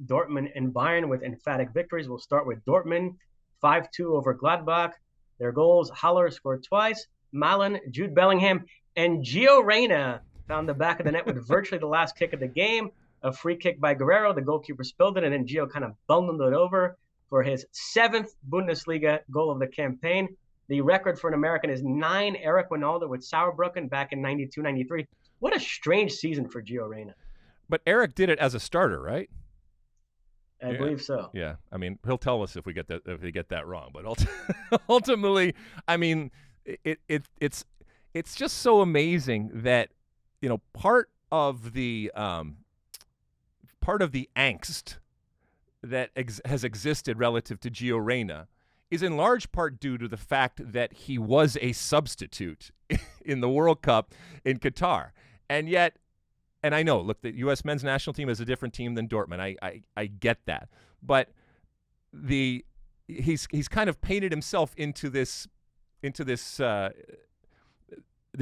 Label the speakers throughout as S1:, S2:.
S1: Dortmund and Bayern with emphatic victories. We'll start with Dortmund, 5-2 over Gladbach. Their goals, Haller scored twice, Malen, Jude Bellingham, and Gio Reyna found the back of the net with virtually the last kick of the game. A free kick by Guerrero. The goalkeeper spilled it, and then Gio kind of bundled it over for his 7th Bundesliga goal of the campaign. The record for an American is 9. Eric Wijnaldum with Saarbrücken back in 92-93. What a strange season for Gio Reyna.
S2: But Eric did it as a starter, right?
S1: I believe so.
S2: Yeah, I mean, he'll tell us if we get that wrong. But ultimately, I mean, it's just so amazing that, you know, part of the angst that has existed relative to Gio Reyna is in large part due to the fact that he was a substitute in the World Cup in Qatar. And yet, and I know, look, the U.S. men's national team is a different team than Dortmund. I get that. But he's kind of painted himself into this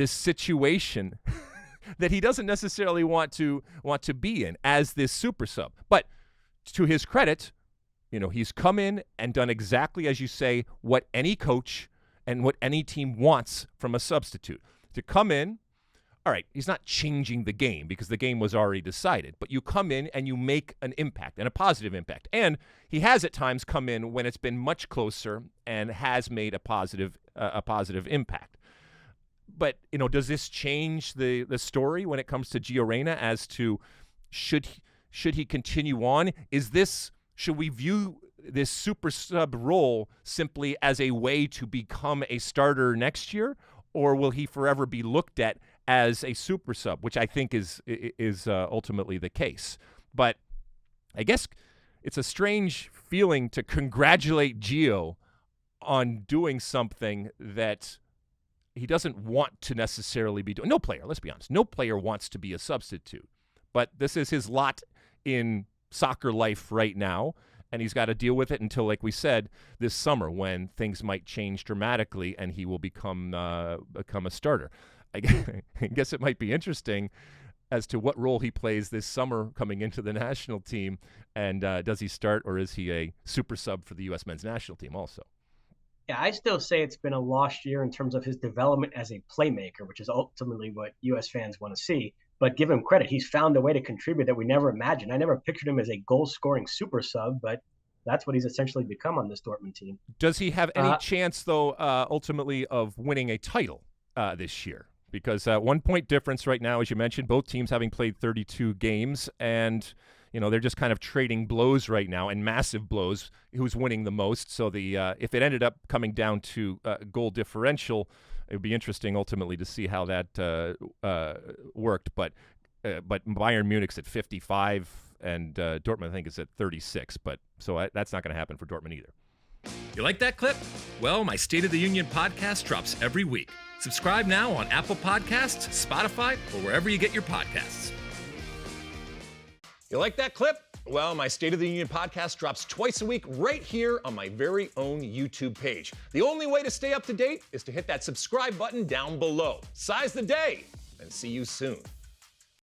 S2: situation that he doesn't necessarily want to be in as this super sub. But to his credit, you know, he's come in and done exactly, as you say, what any coach and what any team wants from a substitute. To come in, all right, he's not changing the game because the game was already decided, but you come in and you make an impact, and a positive impact. And he has at times come in when it's been much closer and has made a positive impact. But, you know, does this change the story when it comes to Gio Reyna as to should he continue on? Should we view this super sub role simply as a way to become a starter next year, or will he forever be looked at as a super sub, which I think is ultimately the case? But I guess it's a strange feeling to congratulate Gio on doing something that he doesn't want to necessarily be doing. No player, let's be honest, no player wants to be a substitute. But this is his lot in soccer life right now, and he's got to deal with it until, like we said, this summer when things might change dramatically and he will become a starter. I guess it might be interesting as to what role he plays this summer coming into the national team, and does he start or is he a super sub for the U.S. men's national team also?
S1: Yeah, I still say it's been a lost year in terms of his development as a playmaker, which is ultimately what U.S. fans want to see. But give him credit. He's found a way to contribute that we never imagined. I never pictured him as a goal-scoring super sub, but that's what he's essentially become on this Dortmund team.
S2: Does he have any chance, though, ultimately of winning a title this year? Because 1 point difference right now, as you mentioned, both teams having played 32 games, and you know they're just kind of trading blows right now, and massive blows. Who's winning the most? So if it ended up coming down to goal differential, it would be interesting ultimately to see how that worked. But Bayern Munich's at 55, and Dortmund I think is at 36. But so that's not going to happen for Dortmund either.
S3: You like that clip? Well, my State of the Union podcast drops every week. Subscribe now on Apple Podcasts, Spotify, or wherever you get your podcasts. You like that clip? Well, my State of the Union podcast drops twice a week right here on my very own YouTube page. The only way to stay up to date is to hit that subscribe button down below. Size the day, and see you soon.